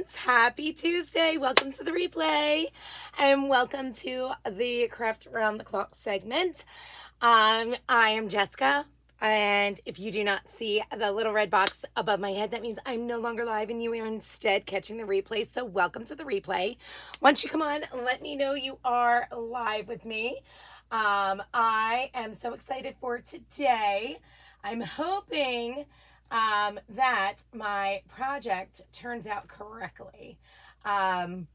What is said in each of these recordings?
friends. Happy Tuesday. Welcome to the replay and welcome to the Craft Around the Clock segment. I am Jessica, and if you do not see the little red box above my head, that means I'm no longer live and you are instead catching the replay. So welcome to the replay. Once you come on, let me know you are live with me. I am so excited for today. I'm hoping that my project turns out correctly. I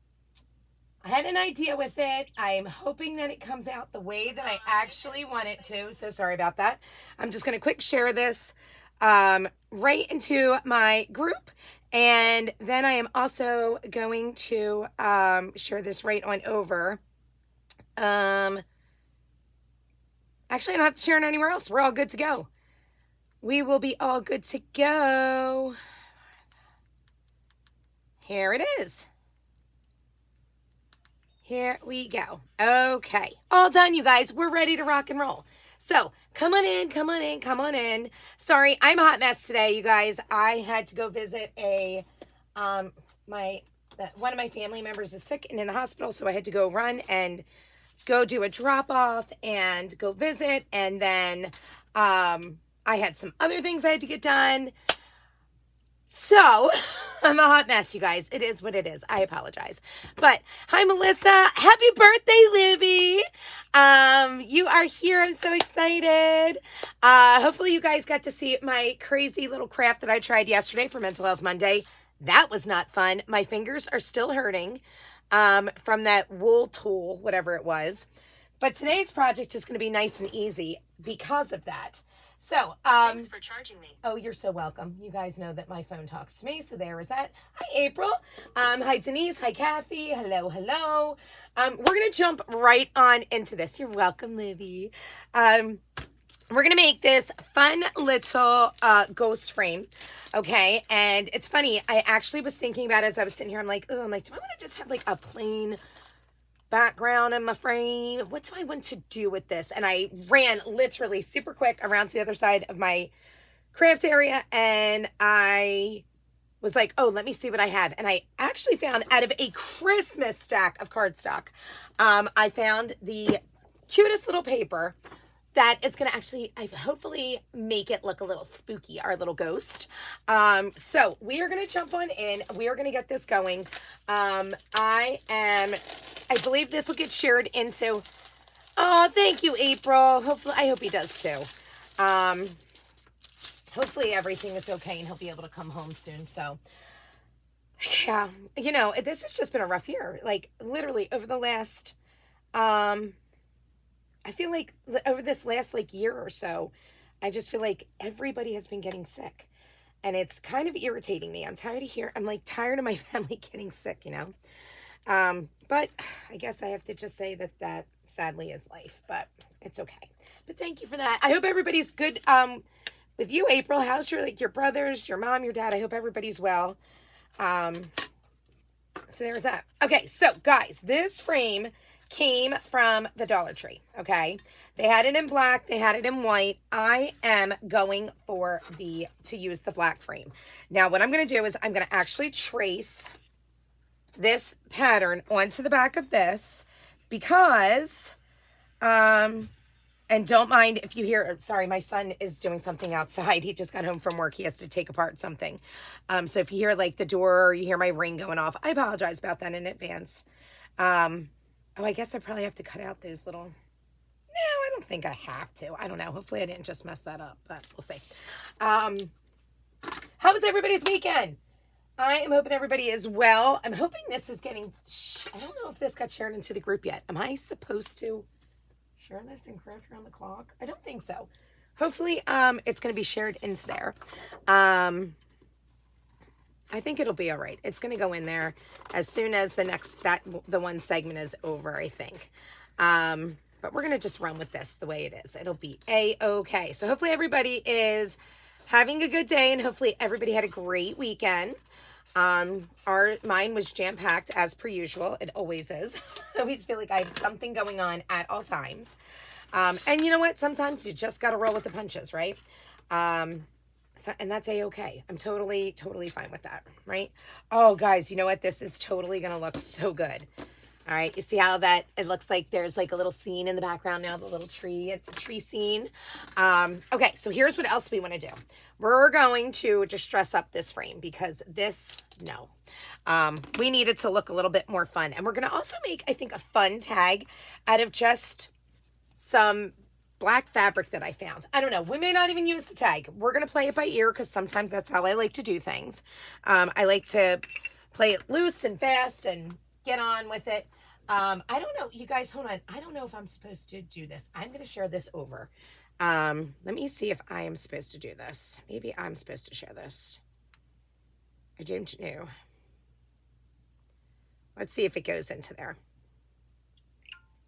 had an idea with it. I'm hoping that it comes out the way that I actually want it to. So sorry about that. I'm just going to quick share this right into my group. And then I am also going to share this right on over. Actually, I don't have to share it anywhere else. We're all good to go. We will be all good to go. Here it is. Here we go. Okay. All done, you guys. We're ready to rock and roll. So come on in, come on in, come on in. Sorry, I'm a hot mess today, you guys. I had to go visit one of my family members is sick and in the hospital, so I had to go run and go do a drop off and go visit, and then I had some other things I had to get done. So I'm a hot mess, you guys. It is what it is. I apologize. But hi, Melissa. Happy birthday, Libby. You are here. I'm so excited. Hopefully you guys got to see my crazy little craft that I tried yesterday for Mental Health Monday. That was not fun. My fingers are still hurting from that wool tool, whatever it was. But today's project is going to be nice and easy because of that. So, thanks for charging me. Oh, you're so welcome. You guys know that my phone talks to me, so there is that. Hi, April. Hi, Denise. Hi, Kathy. Hello, hello. We're going to jump right on into this. You're welcome, Libby. We're going to make this fun little ghost frame, okay? And it's funny. I actually was thinking about it as I was sitting here. I'm like, do I want to just have like a plain background in my frame? What do I want to do with this? And I ran literally super quick around to the other side of my craft area, and I was like, oh, let me see what I have. And I actually found, out of a Christmas stack of cardstock, I found the cutest little paper that is going to actually, hopefully make it look a little spooky, our little ghost. So we are going to jump on in. We are going to get this going. I believe this will get shared into, oh, thank you, April. Hopefully, I hope he does too. Hopefully everything is okay and he'll be able to come home soon. So yeah, you know, this has just been a rough year. Like literally over the last, I feel like over this last like year or so, I just feel like everybody has been getting sick, and it's kind of irritating me. I'm tired of my family getting sick, you know? But I guess I have to just say that sadly is life, but it's okay. But thank you for that. I hope everybody's good. With you, April, how's your brothers, your mom, your dad? I hope everybody's well. So there's that. Okay. So guys, this frame came from the Dollar Tree. Okay. They had it in black. They had it in white. I am going to use the black frame. Now, what I'm going to do is I'm going to actually trace this pattern onto the back of this because, and don't mind if you hear, sorry, my son is doing something outside. He just got home from work. He has to take apart something. So if you hear like the door or you hear my ring going off, I apologize about that in advance. Oh, I guess I probably have to cut out those little, no, I don't think I have to. I don't know. Hopefully I didn't just mess that up, but we'll see. How was everybody's weekend? I am hoping everybody is well. I'm hoping this is getting, I don't know if this got shared into the group yet. Am I supposed to share this in Craft Around the Clock? I don't think so. Hopefully, it's going to be shared into there. I think it'll be all right. It's going to go in there as soon as the one segment is over, I think. But we're going to just run with this the way it is. It'll be A-okay. So hopefully everybody is having a good day, and hopefully everybody had a great weekend. Mine was jam-packed as per usual. It always is. I always feel like I have something going on at all times. And you know what? Sometimes you just got to roll with the punches, right? So, and that's a-okay. I'm totally, totally fine with that, right? Oh, guys, you know what? This is totally going to look so good. All right, you see how that it looks like there's like a little scene in the background now, the little tree scene. Okay, so here's what else we want to do. We're going to just dress up this frame because this, no. We need it to look a little bit more fun. And we're going to also make, I think, a fun tag out of just some black fabric that I found. I don't know. We may not even use the tag. We're going to play it by ear because sometimes that's how I like to do things. I like to play it loose and fast and get on with it. I don't know. You guys, hold on. I don't know if I'm supposed to do this. I'm going to share this over. Let me see if I am supposed to do this. Maybe I'm supposed to share this. I don't know. Let's see if it goes into there.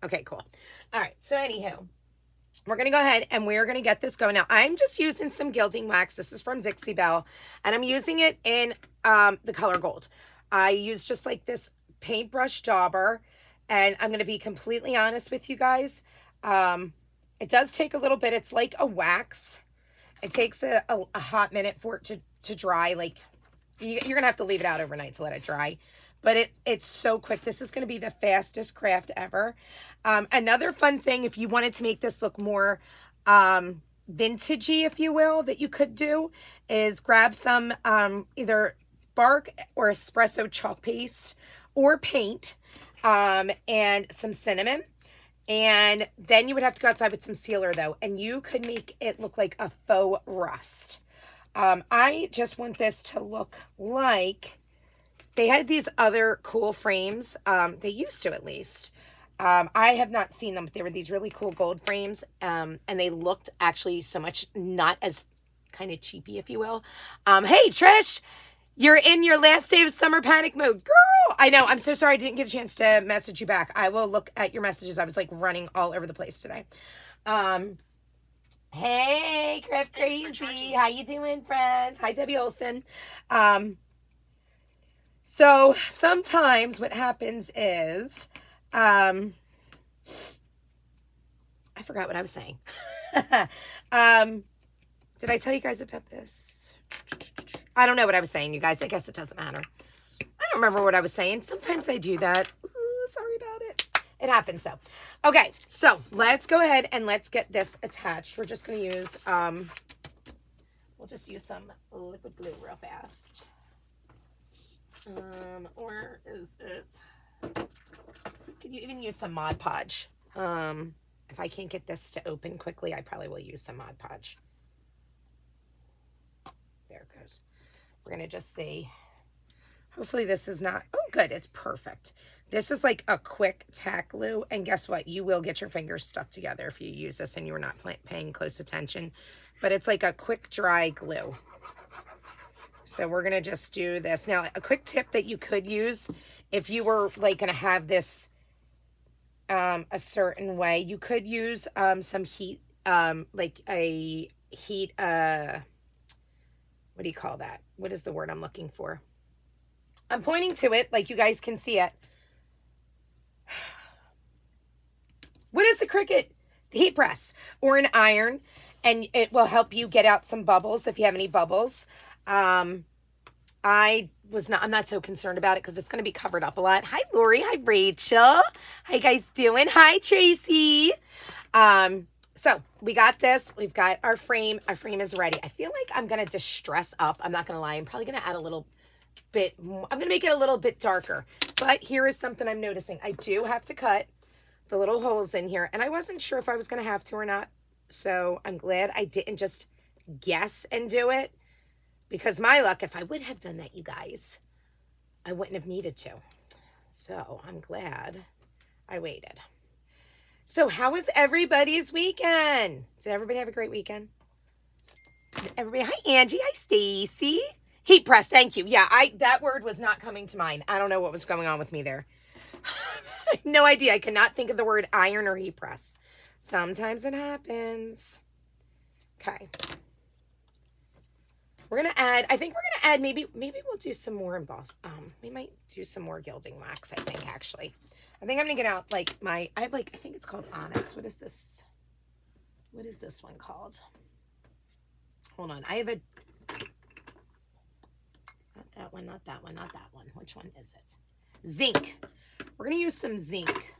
Okay, cool. All right. So anywho, we're going to go ahead and we're going to get this going. Now, I'm just using some gilding wax. This is from Dixie Belle, and I'm using it in the color gold. I use just like this paintbrush dauber, and I'm going to be completely honest with you guys. It does take a little bit. It's like a wax. It takes a hot minute for it to dry. Like, you're going to have to leave it out overnight to let it dry. But it's so quick. This is going to be the fastest craft ever. Another fun thing, if you wanted to make this look more vintagey, if you will, that you could do is grab some either bark or espresso chalk paste or paint and some cinnamon. And then you would have to go outside with some sealer, though, and you could make it look like a faux rust. I just want this to look like... They had these other cool frames. They used to, at least. I have not seen them, but they were these really cool gold frames. And they looked actually so much not as kind of cheapy, if you will. Hey, Trish, you're in your last day of summer panic mode. Girl, I know. I'm so sorry I didn't get a chance to message you back. I will look at your messages. I was like running all over the place today. Hey, Craft Crazy. How you doing, friends? Hi, Debbie Olson. So sometimes what happens is, I forgot what I was saying. Did I tell you guys about this? I don't know what I was saying, you guys. I guess it doesn't matter. I don't remember what I was saying. Sometimes I do that. Ooh, sorry about it. It happens though. Okay, so let's go ahead and let's get this attached. We're just going to use, we'll just use some liquid glue real fast. Or is it, could you even use some Mod Podge? If I can't get this to open quickly, I probably will use some Mod Podge. There it goes. We're going to just see. Hopefully this is not, oh good, it's perfect. This is like a quick tack glue, and guess what? You will get your fingers stuck together if you use this and you're not paying close attention. But it's like a quick dry glue. So we're going to just do this. Now, a quick tip that you could use if you were like going to have this a certain way, you could use some heat, like a heat, what do you call that? What is the word I'm looking for? I'm pointing to it like you guys can see it. What is the Cricut? The heat press or an iron, and it will help you get out some bubbles if you have any bubbles. I'm not so concerned about it because it's going to be covered up a lot. Hi, Lori. Hi, Rachel. How you guys doing? Hi, Tracy. So we got this. We've got our frame. Our frame is ready. I feel like I'm going to distress up. I'm not going to lie. I'm probably going to add a little bit more. I'm going to make it a little bit darker. But here is something I'm noticing. I do have to cut the little holes in here. And I wasn't sure if I was going to have to or not. So I'm glad I didn't just guess and do it. Because my luck, if I would have done that, you guys, I wouldn't have needed to. So I'm glad I waited. So how was everybody's weekend? Did everybody have a great weekend? Did everybody? Hi, Angie. Hi, Stacy. Heat press. Thank you. Yeah, that word was not coming to mind. I don't know what was going on with me there. No idea. I cannot think of the word iron or heat press. Sometimes it happens. Okay. We're going to add, I think we're going to add, maybe we'll do some more emboss. We might do some more gilding wax, I think, actually. I think I'm going to get out, like, I think it's called Onyx. What is this? What is this one called? Hold on. I have a Not that one, not that one, not that one. Which one is it? Zinc. We're going to use some zinc.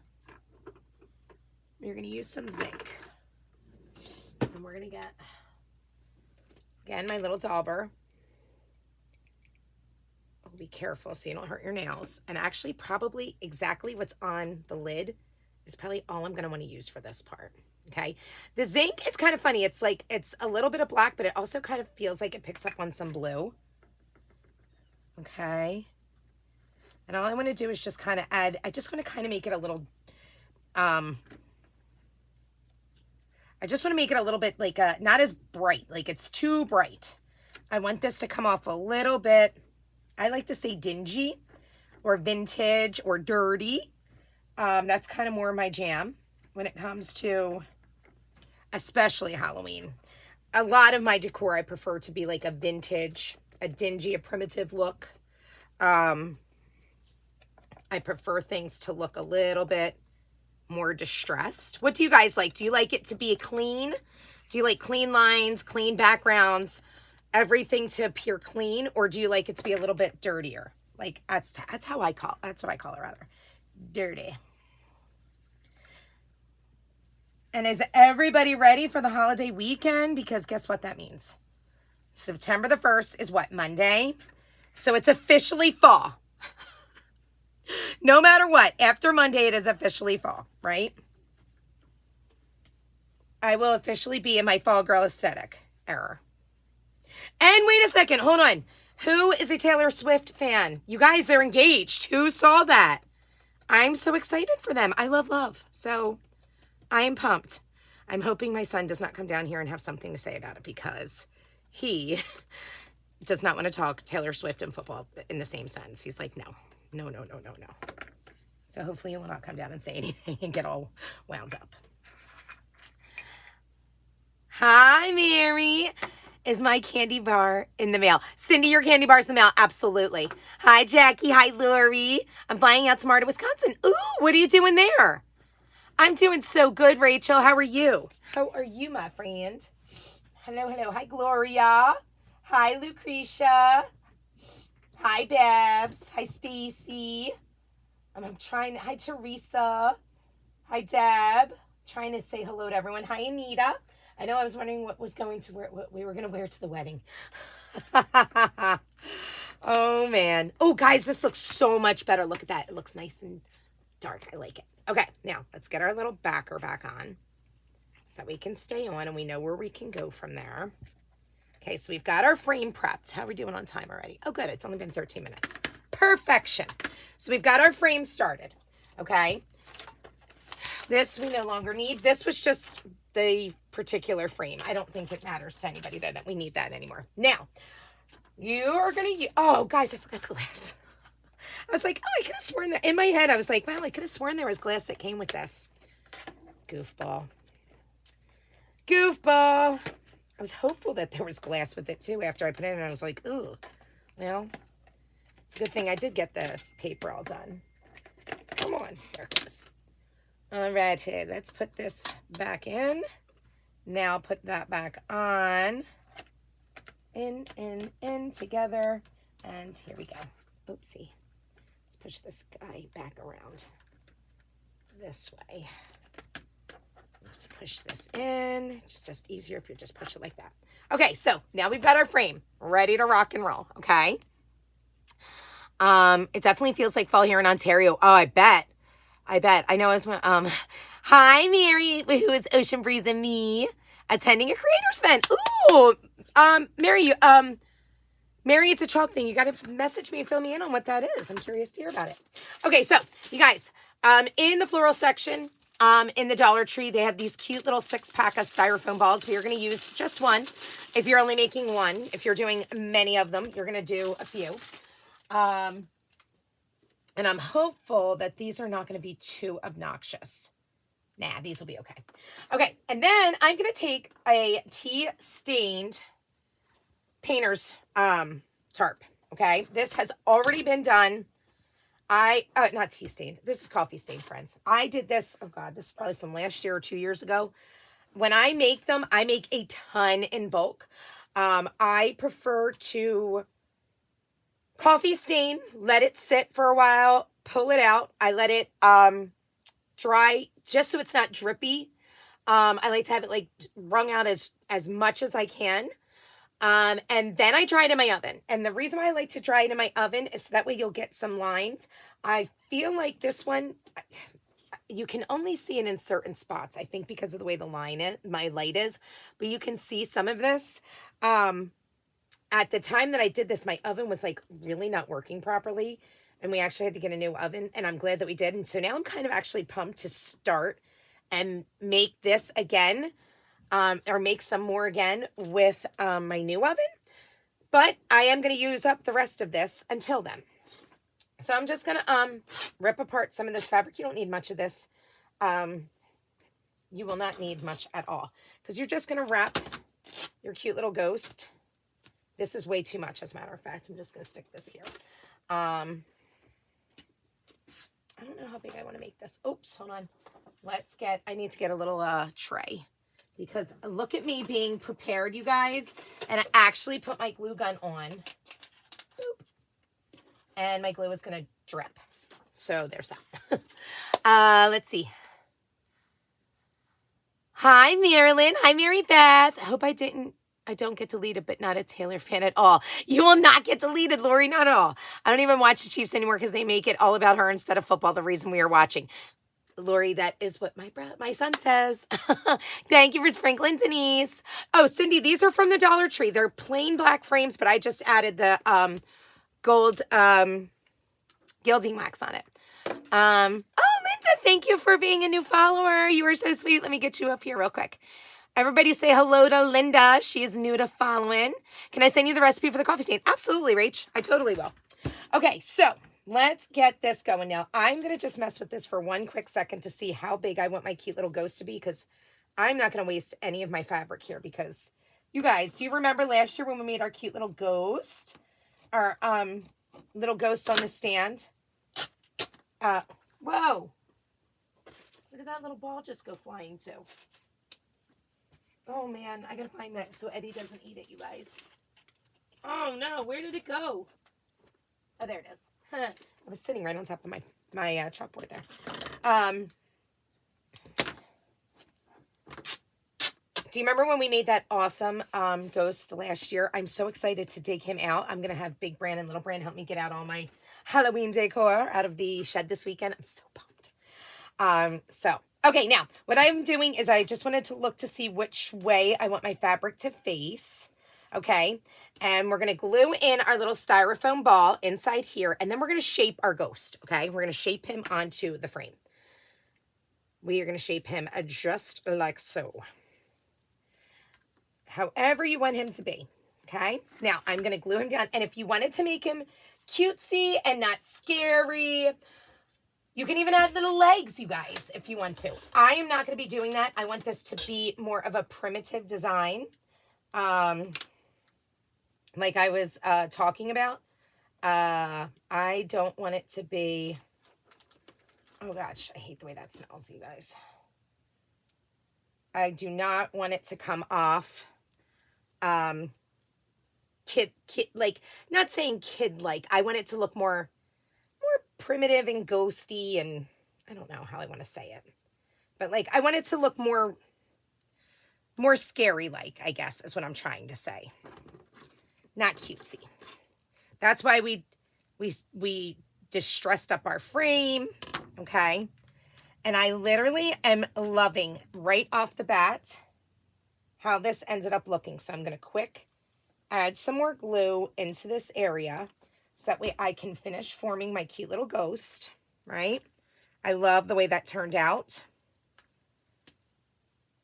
We're going to use some zinc. And we're going to get, again, my little dauber. Oh, be careful so you don't hurt your nails. And actually, probably exactly what's on the lid is probably all I'm going to want to use for this part. Okay. The zinc, it's kind of funny. It's like, it's a little bit of black, but it also kind of feels like it picks up on some blue. Okay. And all I want to do is just kind of add, I just want to kind of make it a little, I just want to make it a little bit like not as bright, like it's too bright. I want this to come off a little bit, I like to say dingy or vintage or dirty. That's kind of more my jam when it comes to especially Halloween. A lot of my decor I prefer to be like a vintage, a dingy, a primitive look. I prefer things to look a little bit more distressed. What do you guys like? Do you like it to be clean? Do you like clean lines, clean backgrounds, everything to appear clean? Or do you like it to be a little bit dirtier? Like that's how I call, that's what I call it rather. Dirty. And is everybody ready for the holiday weekend? Because guess what that means? September the 1st is what, Monday? So it's officially fall. No matter what, after Monday, it is officially fall, right? I will officially be in my fall girl aesthetic era. And wait a second, hold on. Who is a Taylor Swift fan? You guys, they're engaged. Who saw that? I'm so excited for them. I love love. So I am pumped. I'm hoping my son does not come down here and have something to say about it because he does not want to talk Taylor Swift and football in the same sense. He's like, no. So hopefully he will not come down and say anything and get all wound up. Hi, Mary. Is my candy bar in the mail? Cindy, your candy bar's in the mail. Absolutely. Hi, Jackie. Hi, Lori. I'm flying out tomorrow to Wisconsin. Ooh, what are you doing there? I'm doing so good, Rachel. How are you? How are you, my friend? Hello. Hi, Gloria. Hi, Lucretia. Hi, Babs. Hi, Stacy. I'm trying. Hi, Teresa. Hi, Deb. Trying to say hello to everyone. Hi, Anita. I know I was wondering what we were going to wear to the wedding. Oh, man. Oh, guys, this looks so much better. Look at that. It looks nice and dark. I like it. Okay, now let's get our little backer back on so we can stay on and we know where we can go from there. Okay, so we've got our frame prepped. How are we doing on time already? Oh, good. It's only been 13 minutes. Perfection. So we've got our frame started. Okay. This we no longer need. This was just the particular frame. I don't think it matters to anybody that we need that anymore. Now, you are going to use... Oh, guys, I forgot the glass. I was like, oh, I could have sworn that... In my head, I was like, well, I could have sworn there was glass that came with this. Goofball. I was hopeful that there was glass with it, too, after I put it in. And I was like, ooh. Well, it's a good thing I did get the paper all done. Come on. There it goes. All right, let's put this back in. Now put that back on. In together. And here we go. Oopsie. Let's push this guy back around this way. Just push this in. It's just easier if you just push it like that. Okay, so now we've got our frame ready to rock and roll, okay? It definitely feels like fall here in Ontario. Oh, I bet. I know as hi, Mary, who is Ocean Breeze and me, attending a creators event. Ooh, Mary, Mary, it's a chalk thing. You got to message me and fill me in on what that is. I'm curious to hear about it. Okay, so you guys, in the floral section, in the Dollar Tree, they have these cute little 6-pack of styrofoam balls. We are going to use just one. If you're only making one, if you're doing many of them, you're going to do a few. And I'm hopeful that these are not going to be too obnoxious. Nah, these will be okay. Okay, and then I'm going to take a tea-stained painter's tarp, okay? This has already been done. Not tea-stained. This is coffee-stained, friends. I did this, oh God, this is probably from last year or 2 years ago. When I make them, I make a ton in bulk. I prefer to coffee stain, let it sit for a while, pull it out. I let it dry just so it's not drippy. I like to have it like wrung out as much as I can. And then I dry it in my oven. And the reason why I like to dry it in my oven is so that way you'll get some lines. I feel like this one, you can only see it in certain spots. I think because of the way the my light is, but you can see some of this. At the time that I did this, my oven was like really not working properly. And we actually had to get a new oven, and I'm glad that we did. And so now I'm kind of actually pumped to start and make this again, or make some more again with my new oven. But I am going to use up the rest of this until then. So I'm just going to rip apart some of this fabric. You don't need much of this. You will not need much at all, because you're just going to wrap your cute little ghost. This is way too much, as a matter of fact. I'm just going to stick this here. I don't know how big I want to make this. Oops, hold on. I need to get a little tray, because look at me being prepared, you guys. And I actually put my glue gun on. Boop. And my glue is going to drip. So there's that. Let's see. Hi, Marilyn. Hi, Mary Beth. I hope I don't get deleted, but not a Taylor fan at all. You will not get deleted, Lori, not at all. I don't even watch the Chiefs anymore because they make it all about her instead of football, the reason we are watching. Lori, that is what my son says. Thank you for sprinkling, Denise. Oh, Cindy, these are from the Dollar Tree. They're plain black frames, but I just added the gold gilding wax on it. Oh, Linda, thank you for being a new follower. You are so sweet. Let me get you up here real quick. Everybody say hello to Linda. She is new to following. Can I send you the recipe for the coffee stain? Absolutely, Rach. I totally will. Okay, so let's get this going now. I'm going to just mess with this for one quick second to see how big I want my cute little ghost to be, because I'm not going to waste any of my fabric here. Because you guys, do you remember last year when we made our cute little ghost? Our little ghost on the stand? Whoa. Where did that little ball just go flying to? Oh, man, I got to find that so Eddie doesn't eat it, you guys. Oh, no, where did it go? Oh, there it is. I was sitting right on top of my chalkboard there. Do you remember when we made that awesome ghost last year? I'm so excited to dig him out. I'm going to have Big Brand and Little Brand help me get out all my Halloween decor out of the shed this weekend. I'm so pumped. Okay, now, what I'm doing is I just wanted to look to see which way I want my fabric to face, okay? And we're going to glue in our little styrofoam ball inside here, and then we're going to shape our ghost, okay? We're going to shape him onto the frame. We are going to shape him just like so. However you want him to be, okay? Now, I'm going to glue him down, and if you wanted to make him cutesy and not scary, you can even add little legs, you guys, if you want to. I am not going to be doing that. I want this to be more of a primitive design, like I was talking about. I don't want it to be... Oh, gosh, I hate the way that smells, you guys. I do not want it to come off kid, like, not saying kid-like. I want it to look more primitive and ghosty, and I don't know how I want to say it, but like I want it to look more scary, like, I guess is what I'm trying to say, not cutesy. That's why we distressed up our frame, okay? And I literally am loving right off the bat how this ended up looking. So I'm going to quick add some more glue into this area, so that way I can finish forming my cute little ghost, right? I love the way that turned out.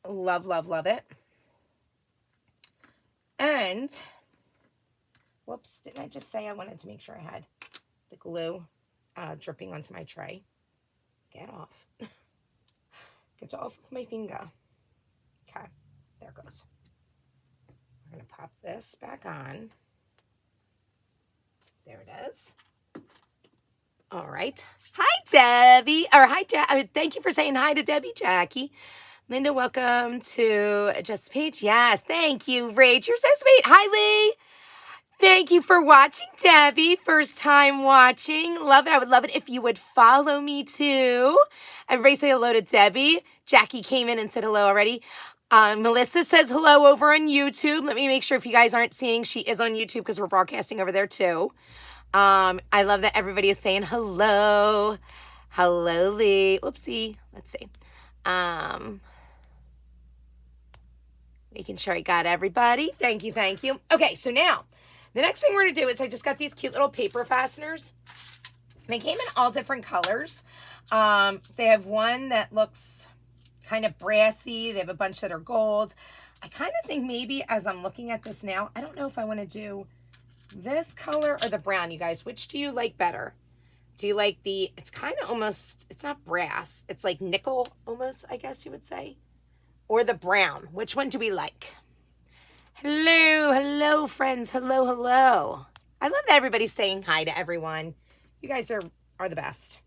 Love, love, love it. And, whoops, didn't I just say I wanted to make sure I had the glue dripping onto my tray? Get off. Get off of my finger. Okay, there it goes. We're going to pop this back on. There it is. All right. Hi, Debbie. Or hi, thank you for saying hi to Debbie, Jackie. Linda, welcome to Just Page. Yes, thank you, Rach. You're so sweet. Hi, Lee. Thank you for watching, Debbie. First time watching. Love it. I would love it if you would follow me too. Everybody say hello to Debbie. Jackie came in and said hello already. Melissa says hello over on YouTube. Let me make sure if you guys aren't seeing, she is on YouTube because we're broadcasting over there too. I love that everybody is saying hello. Hello, Lee. Oopsie. Let's see. Making sure I got everybody. Thank you, thank you. Okay, so now, the next thing we're going to do is I just got these cute little paper fasteners. They came in all different colors. They have one that looks kind of brassy. They have a bunch that are gold. I kind of think maybe as I'm looking at this now, I don't know if I want to do this color or the brown, you guys. Which do you like better? Do you like the, it's kind of almost, it's not brass. It's like nickel almost, I guess you would say. Or the brown. Which one do we like? Hello, hello, friends. Hello, hello. I love that everybody's saying hi to everyone. You guys are the best.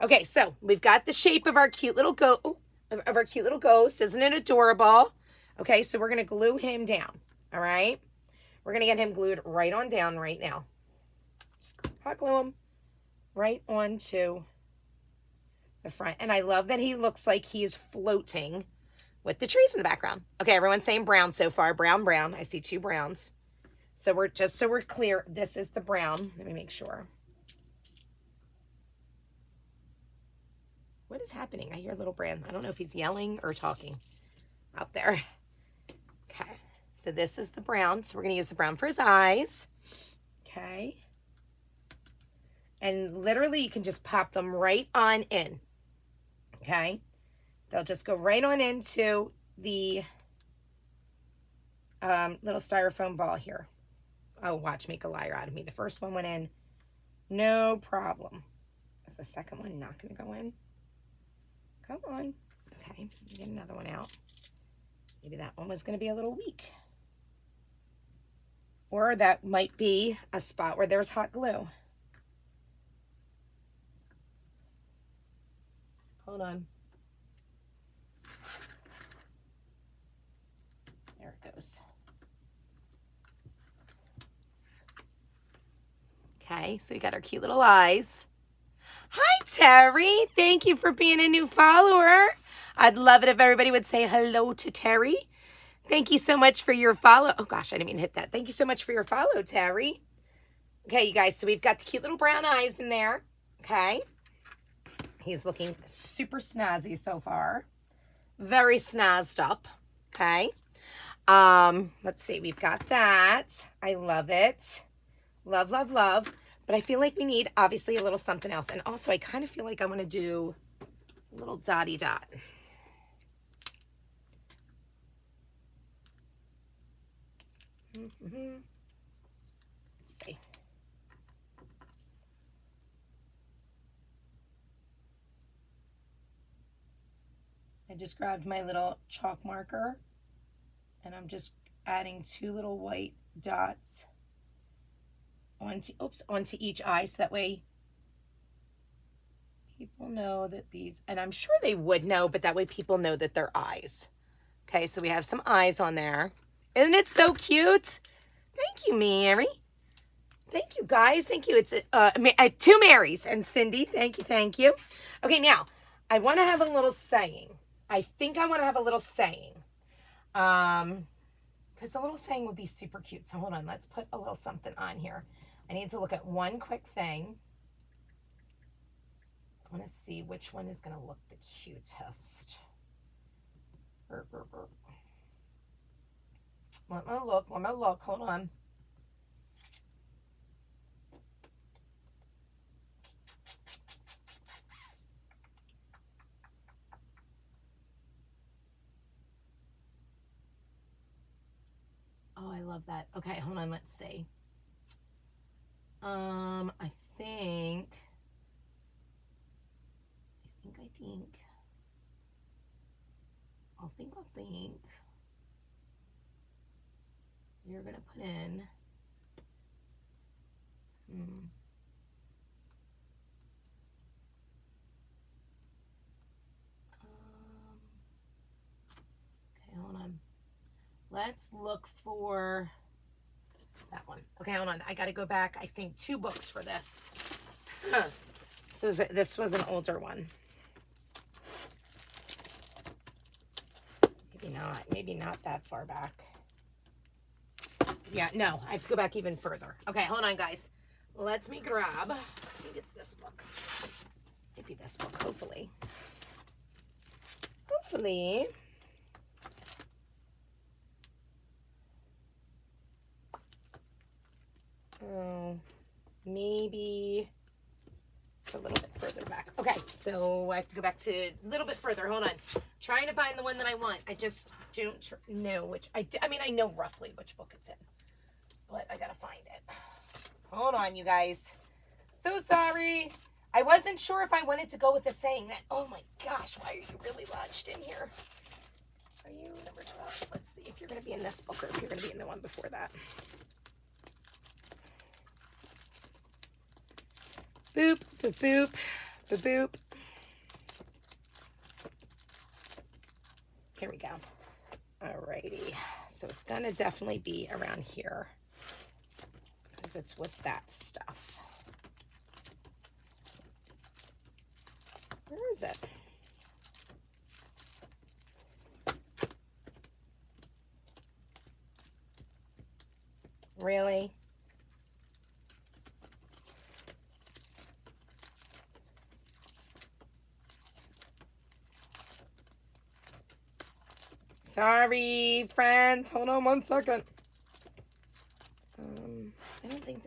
Okay, so we've got the shape of our cute little ghost. Isn't it adorable? Okay, so we're gonna glue him down. All right, we're gonna get him glued right on down right now. Just hot glue him right onto the front, and I love that he looks like he's floating with the trees in the background. Okay, everyone's saying brown so far. Brown, brown. I see two browns. So we're clear, this is the brown. Let me make sure. What is happening? I hear little Bran. I don't know if he's yelling or talking out there. Okay, so this is the brown. So we're going to use the brown for his eyes. Okay. And literally you can just pop them right on in. Okay. They'll just go right on into the little styrofoam ball here. Oh, watch, make a liar out of me. The first one went in, no problem. Is the second one not going to go in? Come on. Okay, get another one out. Maybe that one was going to be a little weak. Or that might be a spot where there's hot glue. Hold on. There it goes. Okay, so we got our cute little eyes. Hi, Terry. Thank you for being a new follower. I'd love it if everybody would say hello to Terry. Thank you so much for your follow. Oh, gosh, I didn't mean to hit that. Thank you so much for your follow, Terry. Okay, you guys, so we've got the cute little brown eyes in there. Okay. He's looking super snazzy so far. Very snazzed up. Okay. Let's see. We've got that. I love it. Love, love, love. But I feel like we need, obviously, a little something else. And also, I kind of feel like I want to do a little dotty dot. Let's see. I just grabbed my little chalk marker, and I'm just adding two little white dots onto each eye, so that way people know that these, and I'm sure they would know, but that way people know that they're eyes. Okay, so we have some eyes on there. Isn't it so cute? Thank you, Mary. Thank you, guys. Thank you. It's two Marys and Cindy. Thank you, thank you. Okay, now I want to have a little saying. I think I want to have a little saying. Because a little saying would be super cute. So hold on, let's put a little something on here. I need to look at one quick thing. I want to see which one is going to look the cutest. Let me look, hold on. Oh, I love that. Okay, hold on, let's see. I think you're gonna put in Let's look for that one. Okay, hold on. I got to go back, I think, 2 books for this. So this was an older one. Maybe not that far back. Yeah, no, I have to go back even further. Okay, hold on, guys. Let me grab, I think it's this book. Maybe this book, hopefully. Hopefully. Oh, maybe it's a little bit further back. Okay, so I have to go back to a little bit further. Hold on. Trying to find the one that I want. I just don't know which. I mean, I know roughly which book it's in, but I gotta find it. Hold on, you guys. So sorry. I wasn't sure if I wanted to go with the saying that, oh my gosh, why are you really lodged in here? Are you number 12? Let's see if you're going to be in this book or if you're going to be in the one before that. Boop, boop, boop, boop, boop. Here we go. Alrighty. So it's going to definitely be around here because it's with that stuff. Where is it? Really? Sorry, friends. Hold on 1 second. I don't think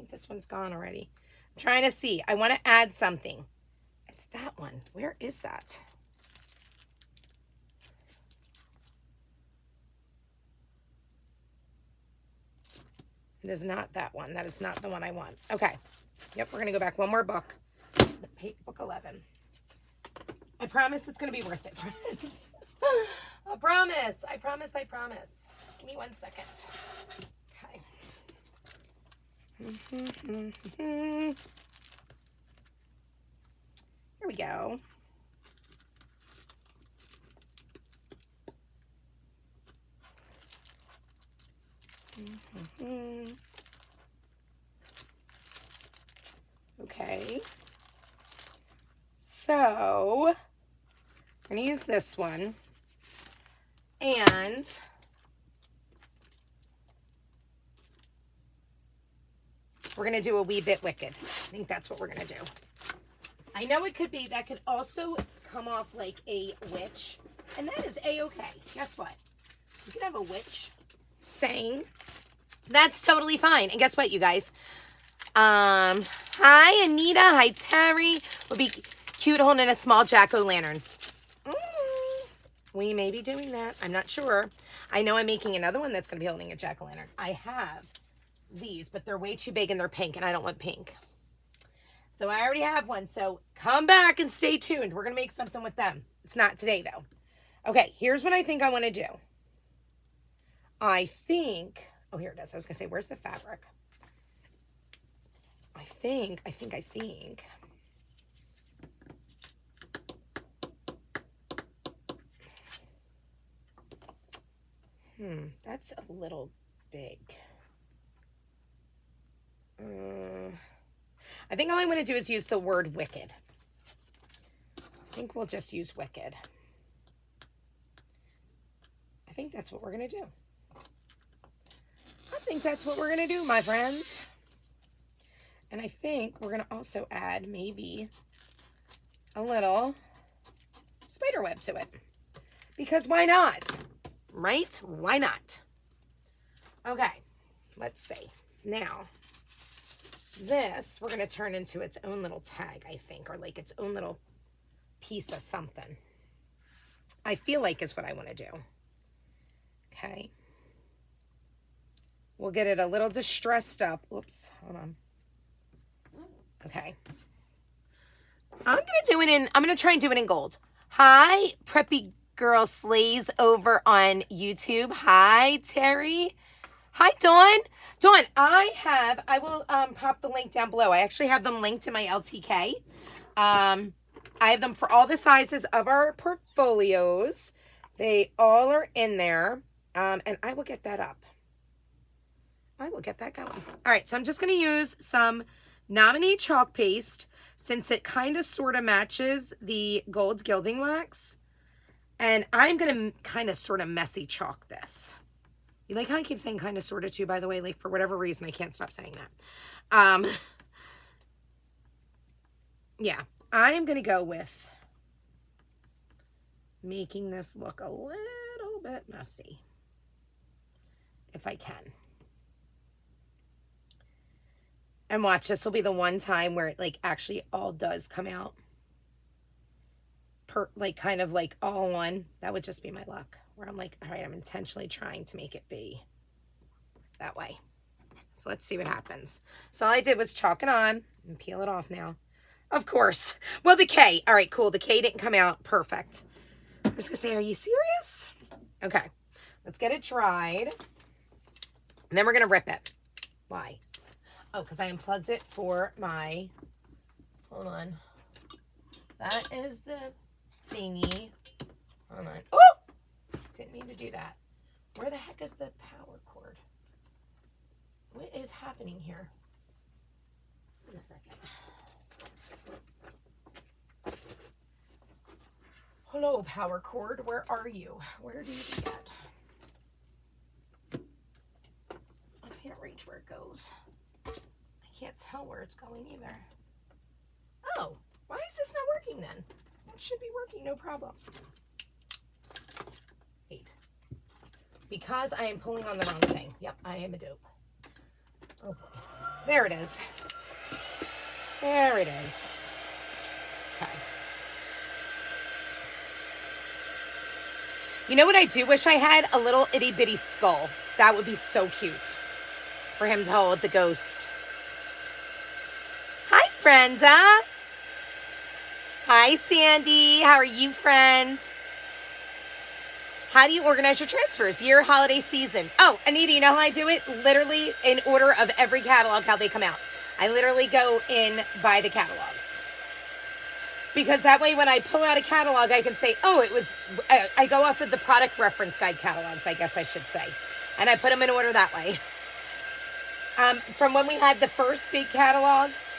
this one's gone already. I'm trying to see. I want to add something. It's that one. Where is that? It is not that one. That is not the one I want. Okay. Yep, we're going to go back 1 more book. Book 11. I promise it's going to be worth it, friends. I promise. I promise. I promise. Just give me 1 second. Okay. Here we go. Okay. So, I'm going to use this one. And we're going to do a wee bit wicked. I think that's what we're going to do. I know it could be, that could also come off like a witch. And that is a-okay. Guess what? You could have a witch saying. That's totally fine. And guess what, you guys? Hi, Anita. Hi, Terry. Would be cute holding a small jack-o'-lantern. We may be doing that. I'm not sure. I know I'm making another one that's going to be holding a jack-o'-lantern. I have these, but they're way too big and they're pink, and I don't want pink. So I already have one. So come back and stay tuned. We're going to make something with them. It's not today, though. Okay, here's what I think I want to do. I think... Oh, here it is. I was going to say, where's the fabric? I think. That's a little big. I think all I'm going to do is use the word wicked. I think we'll just use wicked. I think that's what we're going to do. I think that's what we're going to do, my friends. And I think we're going to also add maybe a little spider web to it. Because why not? Right? Why not? Okay, let's see. Now, this we're going to turn into its own little tag, I think, or like its own little piece of something. I feel like is what I want to do. Okay. We'll get it a little distressed up. Oops, hold on. Okay. I'm going to try and do it in gold. Hi, Preppy Girl Slays over on YouTube. Hi, Terry. Hi, Dawn. Dawn, I will pop the link down below. I actually have them linked in my LTK. I have them for all the sizes of our portfolios. They all are in there. And I will get that up. I will get that going. All right, so I'm just going to use some Nominee chalk paste since it kind of sort of matches the gold gilding wax. And I'm going to kind of sort of messy chalk this. You like how I keep saying kind of sort of too, by the way? Like, for whatever reason, I can't stop saying that. Yeah, I'm going to go with making this look a little bit messy, if I can. And watch, this will be the one time where it like actually all does come out. Like kind of like all one. That would just be my luck. Where I'm like, all right, I'm intentionally trying to make it be that way. So let's see what happens. So all I did was chalk it on and peel it off now. Of course. Well, the K. All right, cool. The K didn't come out perfect. I was going to say, are you serious? Okay. Let's get it dried. And then we're going to rip it. Why? Oh, because I unplugged it for my... Hold on. That is the thingy. Hold on. Oh! Didn't mean to do that. Where the heck is the power cord? What is happening here? Wait a second. Hello, power cord. Where are you? Where do you get? I can't reach where it goes. I can't tell where it's going either. Oh, why is this not working then? It should be working, no problem. Wait. Because I am pulling on the wrong thing. Yep, I am a dope. Oh boy. There it is. There it is. Okay. You know what I do wish I had? A little itty bitty skull. That would be so cute for him to hold the ghost. Hi, Brenda. Hi, Sandy. How are you, friends? How do you organize your transfers? Year, holiday season. Oh, Anita, you know how I do it? Literally in order of every catalog, how they come out. I literally go in by the catalogs. Because that way when I pull out a catalog, I can say, oh, it was, I go off of the product reference guide catalogs, I guess I should say. And I put them in order that way. From when we had the first big catalogs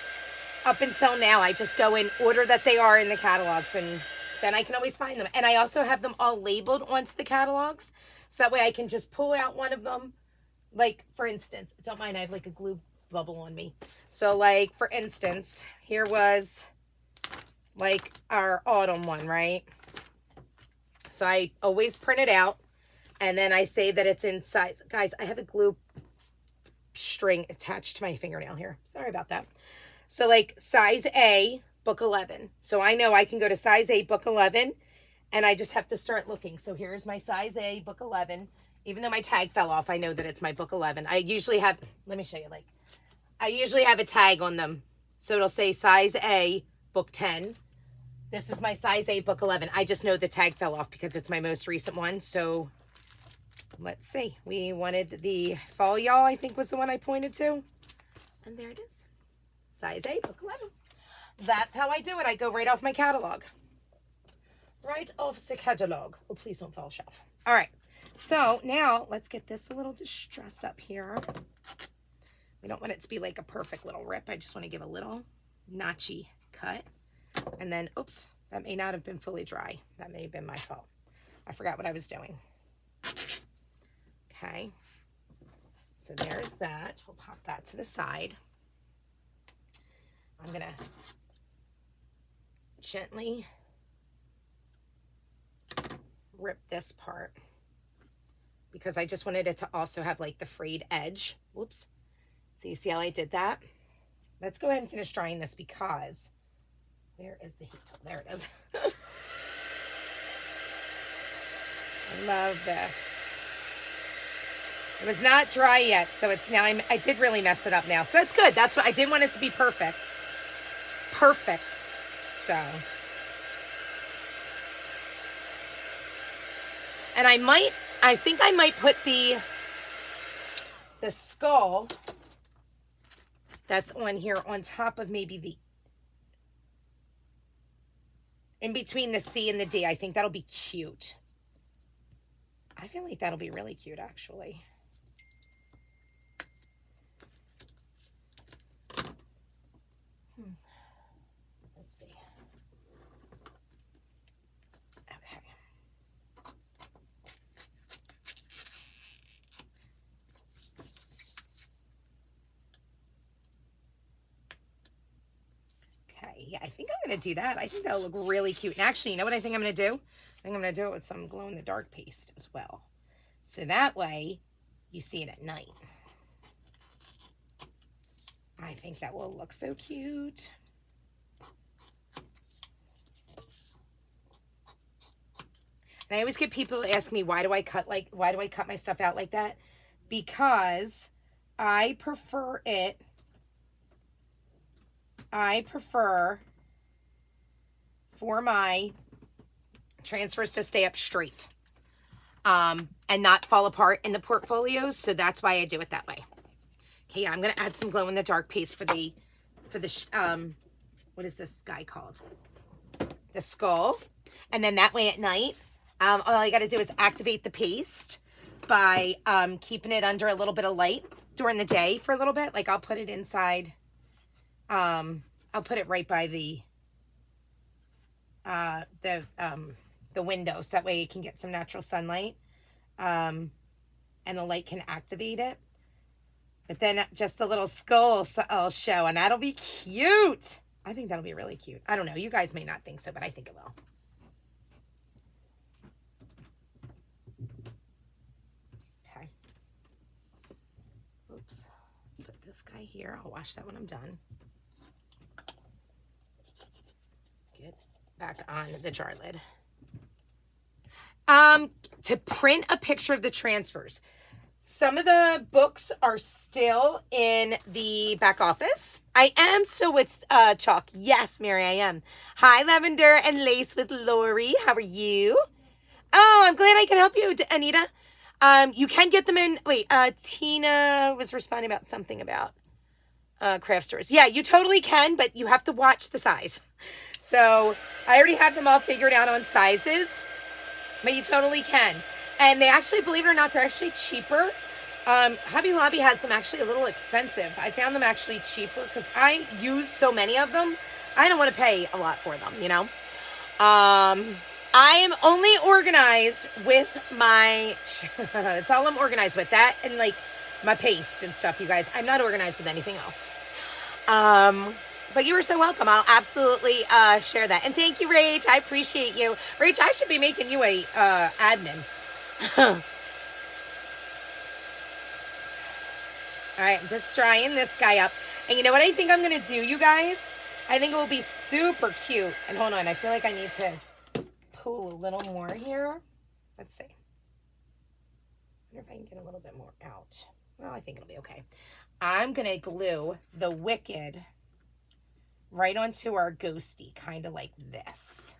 up until now, I just go in order that they are in the catalogs, and then I can always find them. And I also have them all labeled onto the catalogs, so that way I can just pull out one of them. Like, for instance, don't mind, I have like a glue bubble on me. So like, for instance, here was like our autumn one, right? So I always print it out, and then I say that it's in size. Guys, I have a glue string attached to my fingernail here. Sorry about that. So like size A, book 11. So I know I can go to size A, book 11, and I just have to start looking. So here's my size A, book 11. Even though my tag fell off, I know that it's my book 11. I usually have, let me show you, like, I usually have a tag on them. So it'll say size A, book 10. This is my size A, book 11. I just know the tag fell off because it's my most recent one. So let's see. We wanted the Fall Y'all, I think was the one I pointed to. And there it is. Size A, book 11. That's how I do it. I go right off my catalog. Right off the catalog. Oh, please don't fall shelf. All right. So now let's get this a little distressed up here. We don't want it to be like a perfect little rip. I just want to give a little notchy cut. And then, oops, that may not have been fully dry. That may have been my fault. I forgot what I was doing. Okay. So there's that. We'll pop that to the side. I'm going to gently rip this part because I just wanted it to also have like the frayed edge. Whoops. So you see how I did that? Let's go ahead and finish drying this because where is the heat tool? There it is. I love this. It was not dry yet, so it's now, I did really mess it up now. So that's good. That's what I didn't want it to be perfect. Perfect. So. And I think I might put the skull that's on here on top of maybe the, in between the C and the D. I think that'll be cute. I feel like that'll be really cute, actually. Let's see. Okay. Okay, yeah, I think I'm going to do that. I think that'll look really cute. And actually, you know what I think I'm going to do? I think I'm going to do it with some glow-in-the-dark paste as well. So that way, you see it at night. I think that will look so cute. And I always get people ask me, why do I cut my stuff out like that? Because I prefer for my transfers to stay up straight and not fall apart in the portfolios. So that's why I do it that way. Okay, I'm going to add some glow in the dark paste for the what is this guy called? The skull. And then that way at night, all I got to do is activate the paste by keeping it under a little bit of light during the day for a little bit. Like I'll put it inside. I'll put it right by the window, so that way it can get some natural sunlight, and the light can activate it. But then just the little skull I'll show, and that'll be cute. I think that'll be really cute. I don't know. You guys may not think so, but I think it will. Okay. Oops. Let's put this guy here. I'll wash that when I'm done. Get back on the jar lid. To print a picture of the transfers. Some of the books are still in the back office. I am still with Chalk. Yes, Mary, I am. Hi, Lavender and Lace with Lori. How are you? Oh, I'm glad I can help you, Anita. You can get them in. Wait, Tina was responding about something about craft stores. Yeah, you totally can, but you have to watch the size. So I already have them all figured out on sizes, but you totally can. And they actually, believe it or not, they're actually cheaper. Hobby Lobby has them actually a little expensive. I found them actually cheaper because I use so many of them. I don't want to pay a lot for them, you know. I am only organized with my, that's all I'm organized with. That and like my paste and stuff, you guys. I'm not organized with anything else. But you are so welcome. I'll absolutely share that. And thank you, Rach. I appreciate you. Rach, I should be making you a admin. All right, I'm just drying this guy up. And you know what I think I'm going to do, you guys? I think it will be super cute. And hold on, I feel like I need to pull a little more here. Let's see. I wonder if I can get a little bit more out. Well, I think it'll be okay. I'm going to glue the Wicked right onto our ghosty, kind of like this.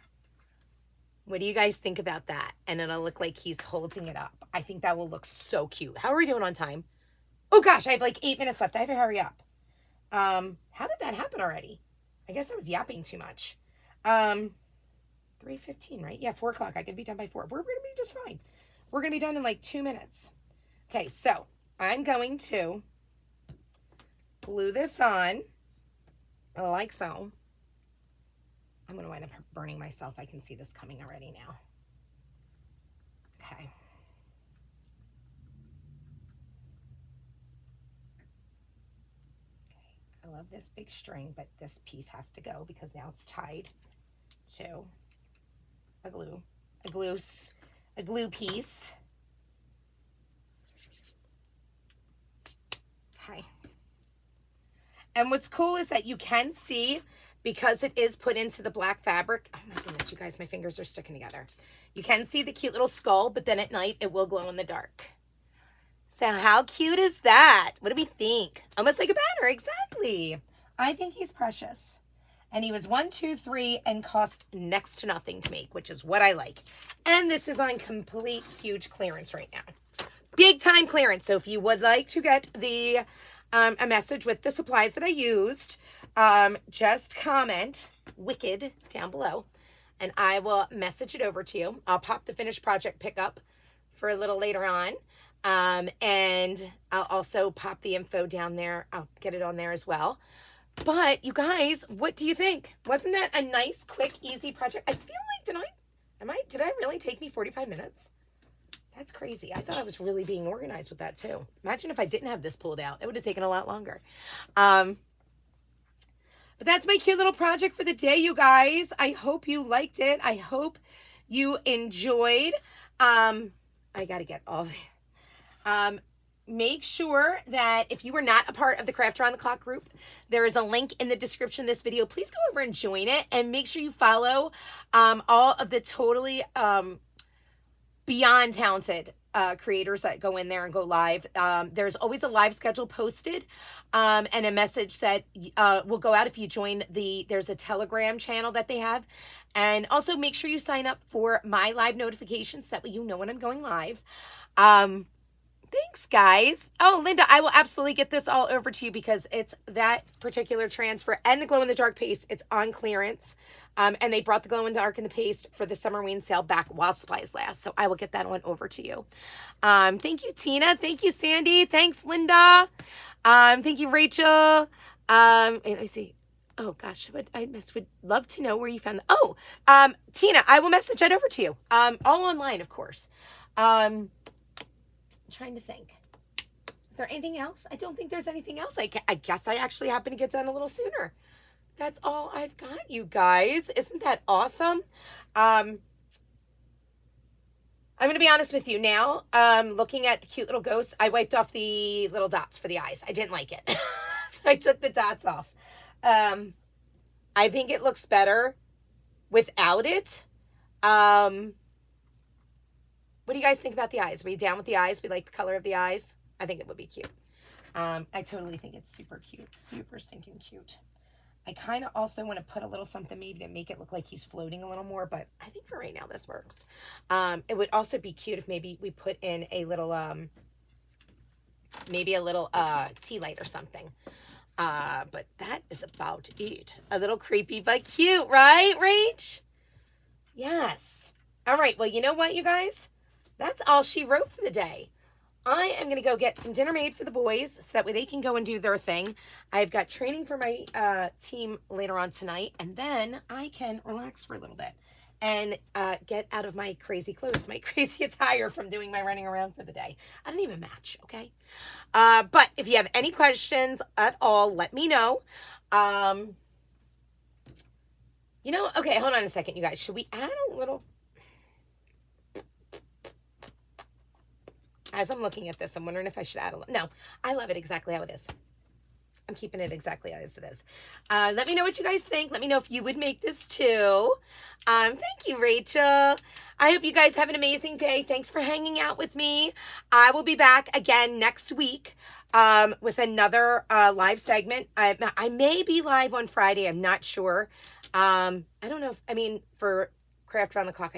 What do you guys think about that? And it'll look like he's holding it up. I think that will look so cute. How are we doing on time? Oh gosh, I have like 8 minutes left. I have to hurry up. How did that happen already? I guess I was yapping too much. 3:15, right? Yeah, 4 o'clock. I could be done by 4. We're going to be just fine. We're going to be done in like 2 minutes. Okay, so I'm going to glue this on like so. I'm going to wind up burning myself. I can see this coming already now. Okay. I love this big string, but this piece has to go because now it's tied to a glue piece. Okay. And what's cool is that you can see, because it is put into the black fabric. Oh my goodness, you guys, my fingers are sticking together. You can see the cute little skull, but then at night it will glow in the dark. So how cute is that? What do we think? Almost like a banner, exactly. I think he's precious. And he was 1, 2, 3 and cost next to nothing to make, which is what I like. And this is on complete huge clearance right now. Big time clearance. So if you would like to get the a message with the supplies that I used, just comment Wicked down below and I will message it over to you. I'll pop the finished project pickup for a little later on. And I'll also pop the info down there. I'll get it on there as well. But you guys, what do you think? Wasn't that a nice, quick, easy project? I feel like, did I really take me 45 minutes? That's crazy. I thought I was really being organized with that too. Imagine if I didn't have this pulled out. It would have taken a lot longer. But that's my cute little project for the day, you guys. I hope you liked it. I hope you enjoyed. I got to get all the... Make sure that if you were not a part of the Craft Around the Clock group, there is a link in the description of this video. Please go over and join it, and make sure you follow all of the totally beyond talented creators that go in there and go live. There's always a live schedule posted and a message that will go out if you join there's a Telegram channel that they have. And also make sure you sign up for my live notifications. That way you know when I'm going live. Thanks, guys. Oh, Linda, I will absolutely get this all over to you because it's that particular transfer and the glow-in-the-dark paste. It's on clearance. And they brought the glow-in-the-dark and the paste for the Summerween sale back while supplies last. So I will get that one over to you. Thank you, Tina. Thank you, Sandy. Thanks, Linda. Thank you, Rachel. Let me see. Oh, gosh. I would love to know where you found that. Tina, I will message that over to you. All online, of course. I'm trying to think. Is there anything else? I don't think there's anything else. I guess I actually happen to get done a little sooner. That's all I've got, you guys. Isn't that awesome? I'm going to be honest with you now. Looking at the cute little ghost, I wiped off the little dots for the eyes. I didn't like it. So I took the dots off. I think it looks better without it. What do you guys think about the eyes? Are we down with the eyes? We like the color of the eyes? I think it would be cute. I totally think it's super cute. Super stinking cute. I kind of also want to put a little something maybe to make it look like he's floating a little more, but I think for right now this works. It would also be cute if maybe we put in a little, maybe a little tea light or something. But that is about it. A little creepy but cute, right, Rach? Yes. All right, well, you know what, you guys? That's all she wrote for the day. I am going to go get some dinner made for the boys so that way they can go and do their thing. I've got training for my team later on tonight, and then I can relax for a little bit and get out of my crazy clothes, my crazy attire from doing my running around for the day. I don't even match, okay? But if you have any questions at all, let me know. You know, okay, hold on a second, you guys. Should we add a little... As I'm looking at this, I'm wondering if I should add a little... No, I love it exactly how it is. I'm keeping it exactly as it is. Let me know what you guys think. Let me know if you would make this too. Thank you, Rachel. I hope you guys have an amazing day. Thanks for hanging out with me. I will be back again next week with another live segment. I may be live on Friday. I'm not sure. I don't know. For Craft Around the Clock,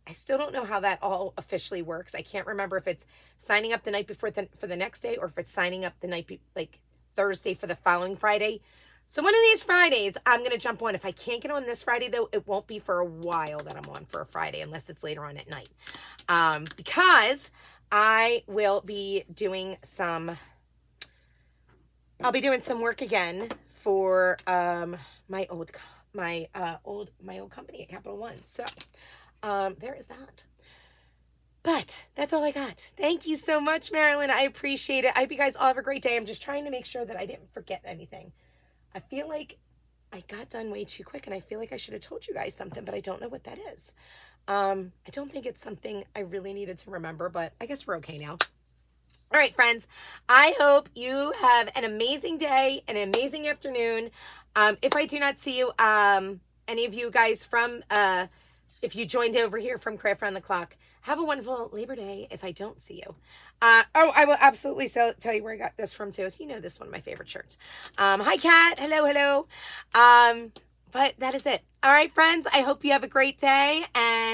I still don't know how that all officially works. I can't remember if it's signing up the night before for the next day or if it's signing up the night, like Thursday for the following Friday. So one of these Fridays, I'm going to jump on. If I can't get on this Friday, though, it won't be for a while that I'm on for a Friday unless it's later on at night. Because I will be doing I'll be doing some work again for my old company at Capital One. So there is that. But that's all I got. Thank you so much, Marilyn. I appreciate it. I hope you guys all have a great day. I'm just trying to make sure that I didn't forget anything. I feel like I got done way too quick, and I feel like I should have told you guys something, but I don't know what that is. I don't think it's something I really needed to remember, but I guess we're okay now. All right, friends. I hope you have an amazing day, an amazing afternoon. If I do not see you, any of you guys from... if you joined over here from Craft Around the Clock, have a wonderful Labor Day if I don't see you. I will absolutely tell you where I got this from too. You know, this is one of my favorite shirts. Hi, Kat. Hello. But that is it. All right, friends. I hope you have a great day. And